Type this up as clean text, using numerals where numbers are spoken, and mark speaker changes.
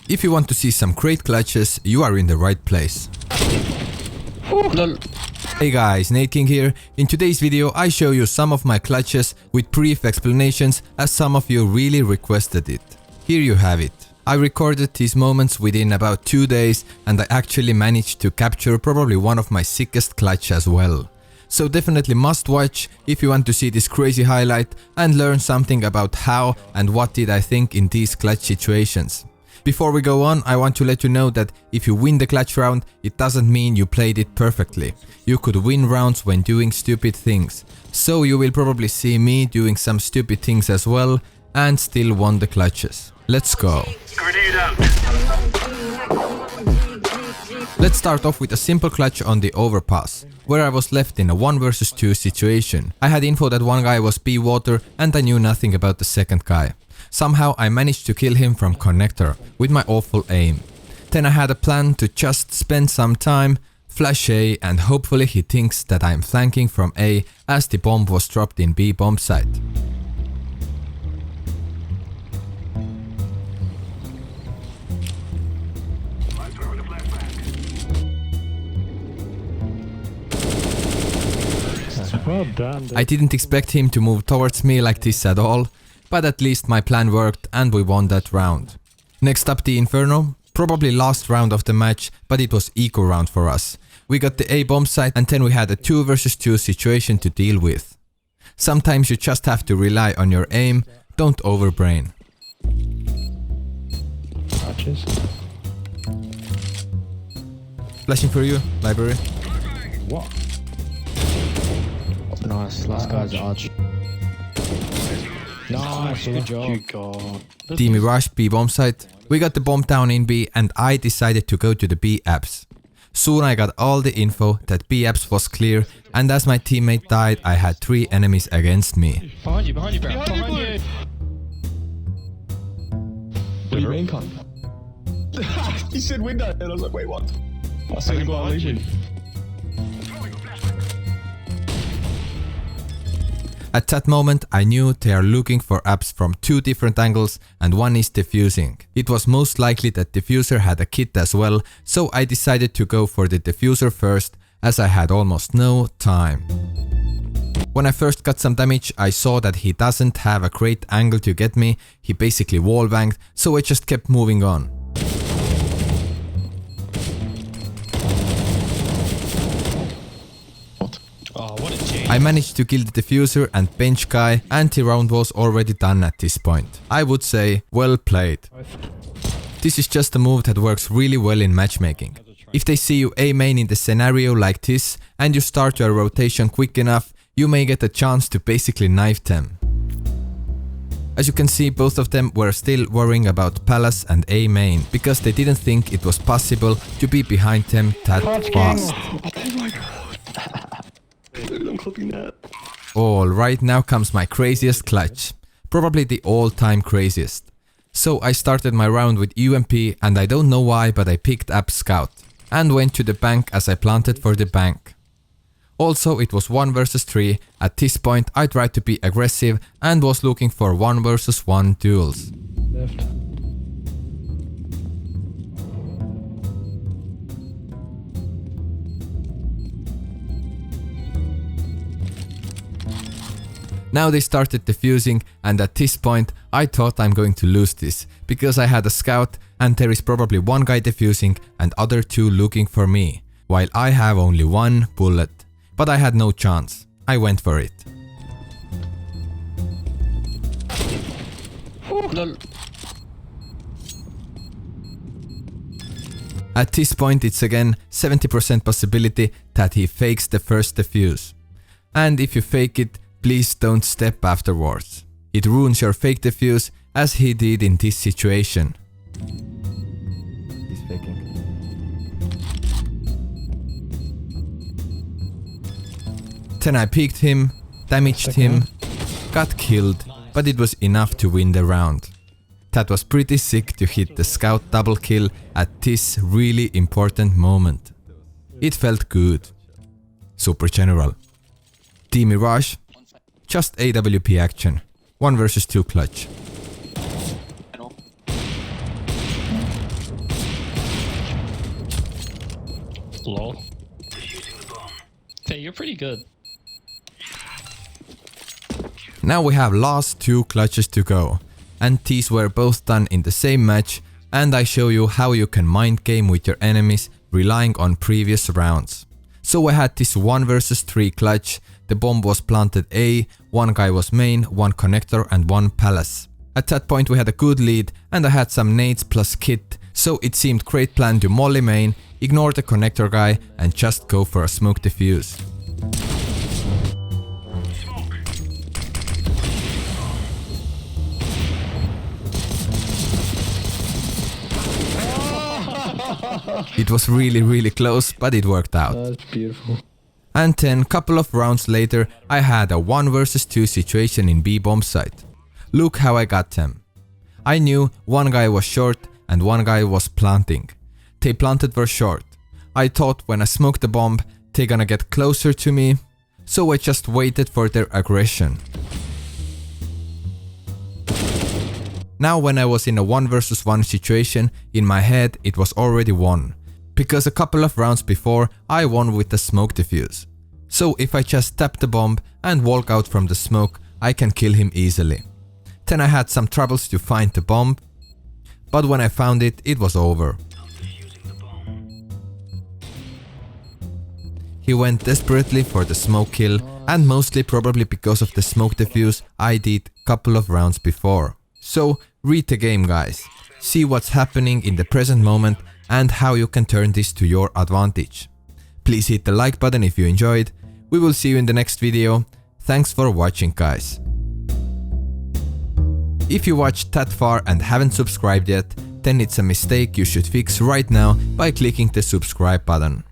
Speaker 1: If you want to see some great clutches, you are in the right place. Hey guys, NadeKing here. In today's video I show you some of my clutches with brief explanations as some of you really requested it. Here you have it. I recorded these moments within about 2 days and I actually managed to capture probably one of my sickest clutch as well. So definitely must watch if you want to see this crazy highlight and learn something about how and what did I think in these clutch situations. Before we go on, I want to let you know that if you win the clutch round, it doesn't mean you played it perfectly. You could win rounds when doing stupid things. So you will probably see me doing some stupid things as well and still won the clutches. Let's go. Let's start off with a simple clutch on the overpass, where I was left in a 1 vs 2 situation. I had info that one guy was B water and I knew nothing about the second guy. Somehow I managed to kill him from connector with my awful aim. Then I had a plan to just spend some time, flash A, and hopefully he thinks that I am flanking from A as the bomb was dropped in B bomb site.
Speaker 2: Well done.
Speaker 1: I didn't expect him to move towards me like this at all, but at least my plan worked and we won that round. Next up the Inferno, probably last round of the match, but it was eco round for us. We got the A bomb site and then we had a 2 vs 2 situation to deal with. Sometimes you just have to rely on your aim, don't overbrain.
Speaker 2: Arches.
Speaker 1: Flashing for you, library.
Speaker 2: What?
Speaker 3: Nice, last guy's arch. Nice, good job.
Speaker 1: Team Mirage B bomb site. We got the bomb down in B and I decided to go to the B apps. Soon I got all the info that B apps was clear and as my teammate died I had 3 enemies against me.
Speaker 3: Behind you, Brown. Behind you.
Speaker 4: What do you mean, cunt? He said window, and I was like, wait, what? I said him behind you.
Speaker 1: At that moment I knew they are looking for apps from 2 different angles and one is defusing. It was most likely that diffuser had a kit as well, so I decided to go for the diffuser first as I had almost no time. When I first got some damage I saw that he doesn't have a great angle to get me, he basically wallbanged, so I just kept moving on. I managed to kill the diffuser and bench guy and the round was already done at this point. I would say, well played. This is just a move that works really well in matchmaking. If they see you A main in the scenario like this and you start your rotation quick enough, you may get a chance to basically knife them. As you can see, both of them were still worrying about Palace and A main because they didn't think it was possible to be behind them that fast.
Speaker 4: Oh my god. I'm clipping that.
Speaker 1: Alright, now comes my craziest clutch. Probably the all-time craziest. So I started my round with UMP and I don't know why but I picked up Scout and went to the bank as I planted for the bank. Also it was 1 vs 3, at this point I tried to be aggressive and was looking for 1 vs 1 duels.
Speaker 2: Left.
Speaker 1: Now they started defusing and at this point I thought I'm going to lose this because I had a scout and there is probably 1 guy defusing and other 2 looking for me, while I have only 1 bullet. But I had no chance. I went for it. At this point it's again 70% possibility that he fakes the first defuse. And if you fake it, please don't step afterwards. It ruins your fake defuse as he did in this situation. He's faking. Then I peeked him, damaged him, got killed, but it was enough to win the round. That was pretty sick to hit the scout double kill at this really important moment. It felt good. Super general. Team Mirage. Just AWP action. 1 vs 2 clutch.
Speaker 3: Lol. Hey, you're pretty good.
Speaker 1: Now we have last 2 clutches to go, and these were both done in the same match, and I show you how you can mind game with your enemies relying on previous rounds. So I had this 1 versus 3 clutch, the bomb was planted A, 1 guy was main, 1 connector and 1 palace. At that point we had a good lead and I had some nades plus kit, so it seemed great plan to molly main, ignore the connector guy and just go for a smoke defuse. It was really close, but it worked out.
Speaker 3: That's beautiful.
Speaker 1: And then couple of rounds later I had a 1 versus 2 situation in B bomb site. Look how I got them. I knew 1 guy was short and 1 guy was planting. They planted were short. I thought when I smoked the bomb they gonna get closer to me, so I just waited for their aggression. Now when I was in a 1 versus 1 situation, in my head it was already won, because a couple of rounds before I won with the smoke defuse. So if I just tap the bomb and walk out from the smoke, I can kill him easily. Then I had some troubles to find the bomb, but when I found it, it was over. He went desperately for the smoke kill, and mostly probably because of the smoke defuse I did couple of rounds before. So read the game guys, see what's happening in the present moment and how you can turn this to your advantage. Please hit the like button if you enjoyed, we will see you in the next video, thanks for watching guys. If you watched that far and haven't subscribed yet, then it's a mistake you should fix right now by clicking the subscribe button.